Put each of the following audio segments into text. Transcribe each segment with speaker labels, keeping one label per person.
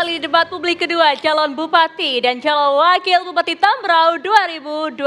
Speaker 1: kembali di debat publik kedua calon bupati dan calon wakil bupati Tambrau 2024.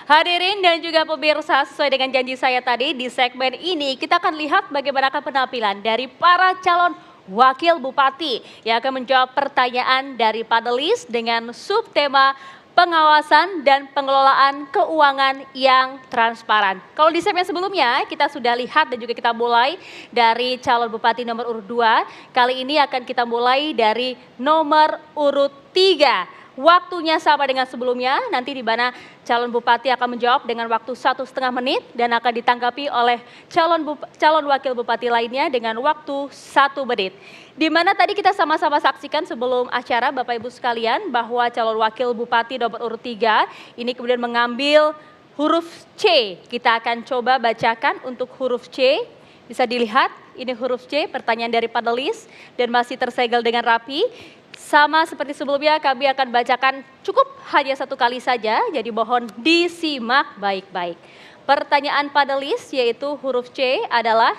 Speaker 1: Hadirin dan juga pemirsa, sesuai dengan janji saya tadi di segmen ini kita akan lihat bagaimana penampilan dari para calon wakil bupati yang akan menjawab pertanyaan dari panelis dengan subtema pengawasan dan pengelolaan keuangan yang transparan. Kalau di segmen sebelumnya kita sudah lihat dan juga kita mulai dari calon bupati nomor urut 2. Kali ini akan kita mulai dari nomor urut 3. Waktunya sama dengan sebelumnya, nanti di mana calon bupati akan menjawab dengan waktu 1,5 menit dan akan ditanggapi oleh calon wakil bupati lainnya dengan waktu 1 menit. Di mana tadi kita sama-sama saksikan sebelum acara Bapak Ibu sekalian bahwa calon wakil bupati nomor urut 3 ini kemudian mengambil huruf C. Kita akan coba bacakan untuk huruf C. Bisa dilihat ini huruf C, pertanyaan dari panelis dan masih tersegel dengan rapi. Sama seperti sebelumnya kami akan bacakan cukup hanya 1 kali saja, jadi mohon disimak baik-baik. Pertanyaan panelis yaitu huruf C adalah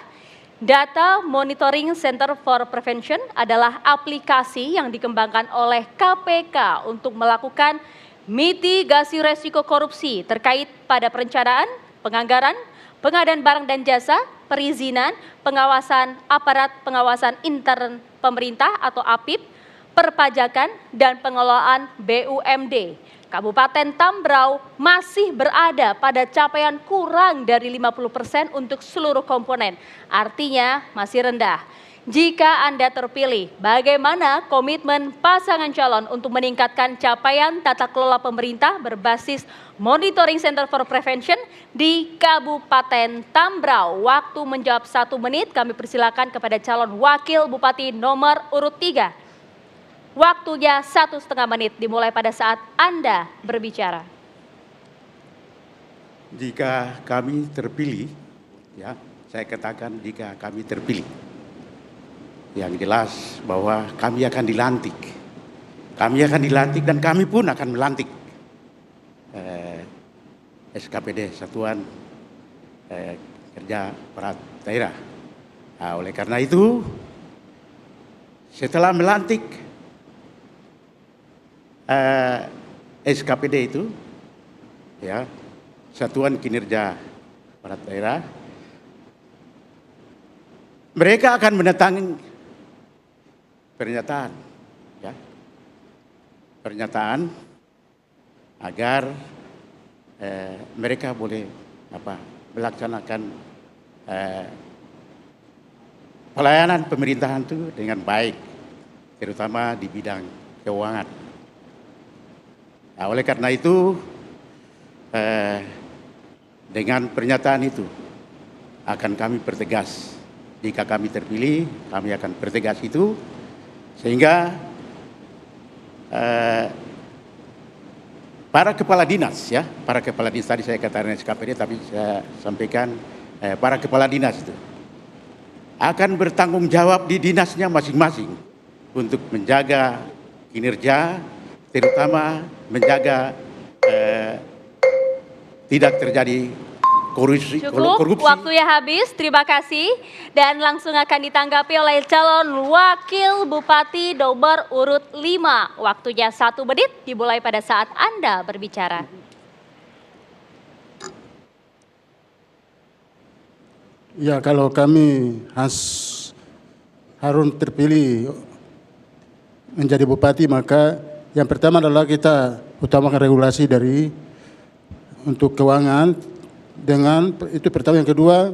Speaker 1: Data Monitoring Center for Prevention adalah aplikasi yang dikembangkan oleh KPK untuk melakukan mitigasi resiko korupsi terkait pada perencanaan, penganggaran, pengadaan barang dan jasa, perizinan, pengawasan aparat pengawasan intern pemerintah atau APIP, perpajakan dan pengelolaan BUMD. Kabupaten Tambrau masih berada pada capaian kurang dari 50% untuk seluruh komponen. Artinya masih rendah. Jika Anda terpilih, bagaimana komitmen pasangan calon untuk meningkatkan capaian tata kelola pemerintah berbasis Monitoring Center for Prevention di Kabupaten Tambrau? Waktu menjawab 1 menit, kami persilakan kepada calon wakil bupati nomor urut 3. Waktunya 1,5 menit dimulai pada saat Anda berbicara.
Speaker 2: Jika kami terpilih, ya saya katakan jika kami terpilih, yang jelas bahwa kami akan dilantik. Kami akan dilantik dan kami pun akan melantik SKPD, Satuan Kerja Perangkat Daerah. Nah, oleh karena itu, setelah melantik SKPD itu, ya, Satuan Kinerja Perangkat Daerah, mereka akan mendatangi pernyataan, ya, pernyataan agar mereka boleh melaksanakan pelayanan pemerintahan itu dengan baik, terutama di bidang keuangan. Nah, oleh karena itu, dengan pernyataan itu akan kami pertegas. Jika kami terpilih, kami akan pertegas itu sehingga para kepala dinas, ya, para kepala dinas tadi saya katakan SKPD, tapi saya sampaikan para kepala dinas itu akan bertanggung jawab di dinasnya masing-masing untuk menjaga kinerja, terutama menjaga tidak terjadi korupsi.
Speaker 1: Waktunya habis, terima kasih. Dan langsung akan ditanggapi oleh calon wakil bupati nomor urut 5. Waktunya 1 menit dimulai pada saat Anda berbicara.
Speaker 3: Ya, kalau kami Harun terpilih menjadi bupati, maka yang pertama adalah kita utamakan regulasi untuk keuangan. Dengan itu pertama, yang kedua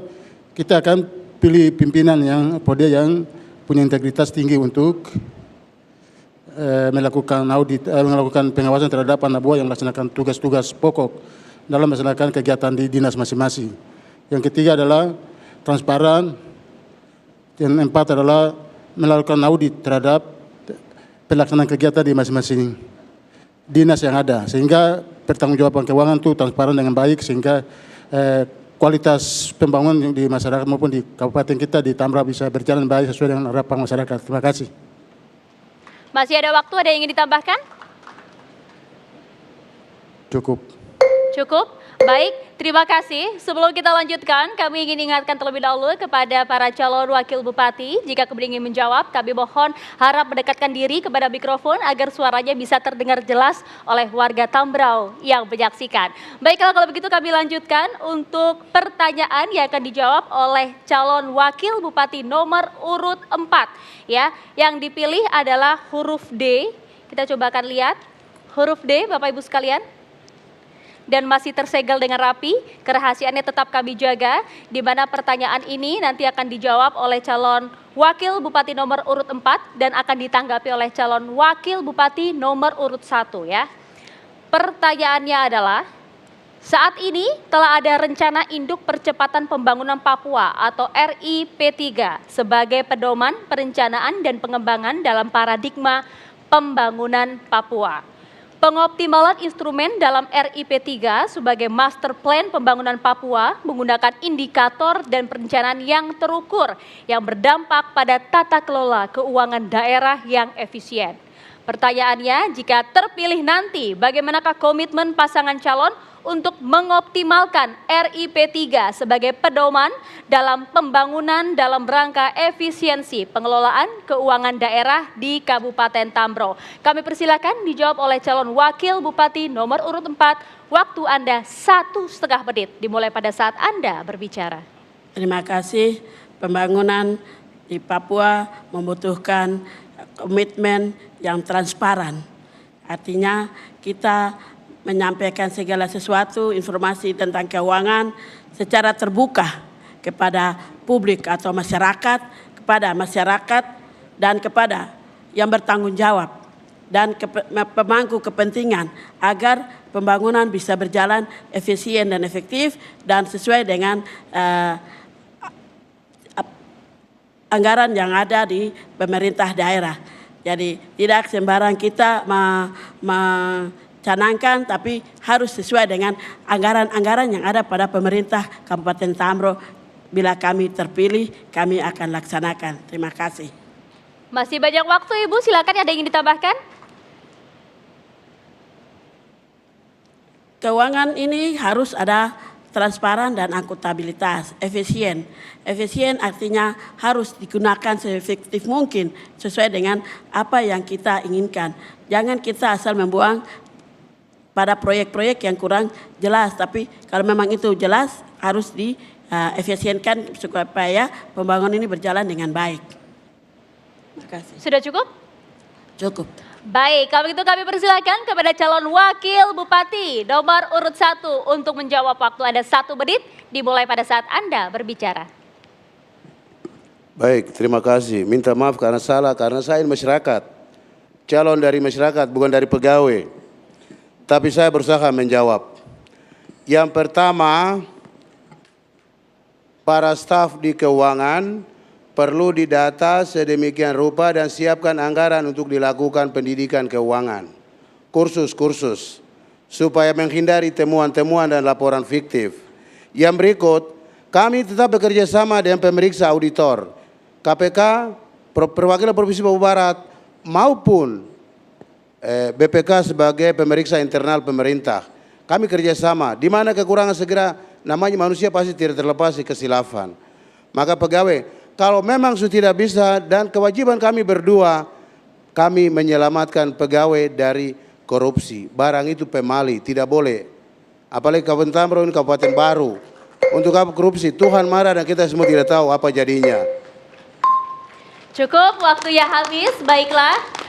Speaker 3: kita akan pilih pimpinan yang punya integritas tinggi untuk melakukan audit, melakukan pengawasan terhadap anak buah yang melaksanakan tugas-tugas pokok dalam melaksanakan kegiatan di dinas masing-masing. Yang ketiga adalah transparan. Yang keempat adalah melakukan audit terhadap pelaksanaan kegiatan di masing-masing dinas yang ada, sehingga pertanggungjawaban keuangan itu transparan dengan baik, sehingga kualitas pembangunan di masyarakat maupun di kabupaten kita di Tambrau bisa berjalan baik sesuai dengan harapan masyarakat. Terima kasih.
Speaker 1: Masih ada waktu, ada yang ingin ditambahkan?
Speaker 3: Cukup.
Speaker 1: Cukup? Baik, terima kasih. Sebelum kita lanjutkan, kami ingin ingatkan terlebih dahulu kepada para calon wakil bupati. Jika kemudian ingin menjawab, kami mohon harap mendekatkan diri kepada mikrofon agar suaranya bisa terdengar jelas oleh warga Tambrau yang menyaksikan. Baiklah, kalau begitu kami lanjutkan untuk pertanyaan yang akan dijawab oleh calon wakil bupati nomor urut 4. Ya, yang dipilih adalah huruf D. Kita coba akan lihat huruf D, Bapak Ibu sekalian. Dan masih tersegel dengan rapi, kerahasiaannya tetap kami jaga, di mana pertanyaan ini nanti akan dijawab oleh calon wakil bupati nomor urut 4 dan akan ditanggapi oleh calon wakil bupati nomor urut 1 ya. Pertanyaannya adalah, saat ini telah ada rencana induk percepatan pembangunan Papua atau RIP3 sebagai pedoman perencanaan dan pengembangan dalam paradigma pembangunan Papua. Pengoptimalan instrumen dalam RIP3 sebagai master plan pembangunan Papua menggunakan indikator dan perencanaan yang terukur yang berdampak pada tata kelola keuangan daerah yang efisien. Pertanyaannya, jika terpilih nanti, bagaimanakah komitmen pasangan calon untuk mengoptimalkan RIP3 sebagai pedoman dalam pembangunan dalam rangka efisiensi pengelolaan keuangan daerah di Kabupaten Tambrau? Kami persilakan dijawab oleh calon wakil bupati nomor urut 4. Waktu Anda 1,5 menit dimulai pada saat Anda berbicara.
Speaker 4: Terima kasih. Pembangunan di Papua membutuhkan komitmen yang transparan. Artinya kita menyampaikan segala sesuatu, informasi tentang keuangan secara terbuka kepada publik atau masyarakat, dan kepada yang bertanggung jawab dan pemangku kepentingan agar pembangunan bisa berjalan efisien dan efektif dan sesuai dengan anggaran yang ada di pemerintah daerah. Jadi tidak sembarang kita canangkan, tapi harus sesuai dengan anggaran-anggaran yang ada pada pemerintah Kabupaten Tambrau. Bila kami terpilih, kami akan laksanakan. Terima kasih.
Speaker 1: Masih banyak waktu Ibu, silakan ada yang ingin ditambahkan?
Speaker 4: Keuangan ini harus ada transparan dan akuntabilitas, efisien. Efisien artinya harus digunakan seefektif mungkin sesuai dengan apa yang kita inginkan. Jangan kita asal membuang pada proyek-proyek yang kurang jelas, tapi kalau memang itu jelas harus diefisienkan supaya pembangunan ini berjalan dengan baik. Terima kasih.
Speaker 1: Sudah cukup?
Speaker 4: Cukup.
Speaker 1: Baik, kalau itu kami persilakan kepada calon wakil bupati nomor urut 1 untuk menjawab. Waktu Anda 1 menit dimulai pada saat Anda berbicara.
Speaker 5: Baik, terima kasih. Minta maaf karena salah, karena saya masyarakat. Calon dari masyarakat, bukan dari pegawai. Tapi saya berusaha menjawab. Yang pertama, para staf di keuangan perlu didata sedemikian rupa dan siapkan anggaran untuk dilakukan pendidikan keuangan. Kursus-kursus, supaya menghindari temuan-temuan dan laporan fiktif. Yang berikut, kami tetap bekerja sama dengan pemeriksa auditor, KPK, Perwakilan Provinsi Papua Barat, maupun BPK sebagai pemeriksa internal pemerintah. Kami kerjasama, di mana kekurangan segera, namanya manusia pasti tidak terlepas dari kesilapan. Maka pegawai, kalau memang sudah tidak bisa dan kewajiban kami berdua, kami menyelamatkan pegawai dari korupsi. Barang itu pemali, tidak boleh. Apalagi Kabupaten Tambrau ini kabupaten baru. Untuk apa korupsi? Tuhan marah dan kita semua tidak tahu apa jadinya.
Speaker 1: Cukup, waktunya habis. Baiklah.